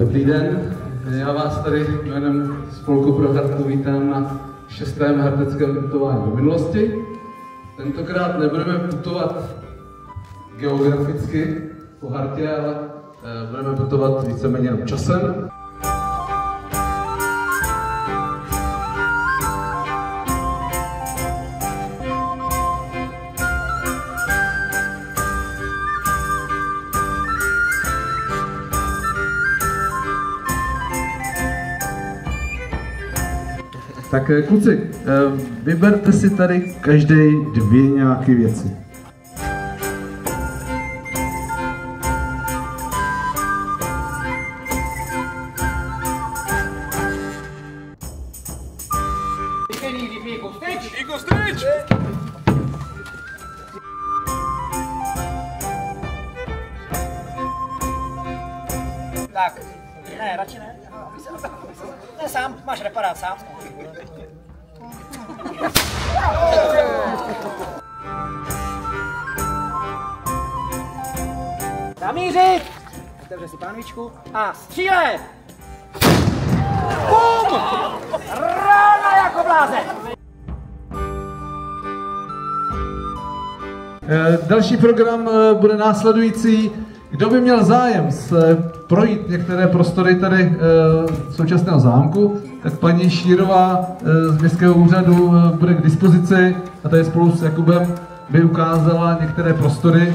Dobrý den, já vás tady jménem Spolku pro Hartu vítám na 6. harteckém putování do minulosti. Tentokrát nebudeme putovat geograficky po Hartě, ale budeme putovat víceméně jenom časem. Tak kluci, vyberte si tady každý 2 nějaké věci. Tak, ne, radši ne. Ne, sám, máš reparát, sám. Zamířit! Otevře si pánvičku a střílet! Bum! Rána jako blázen! Další program bude následující. Kdo by měl zájem projít některé prostory tady současného zámku, tak paní Šírová z Městského úřadu bude k dispozici a tady spolu s Jakubem by ukázala některé prostory.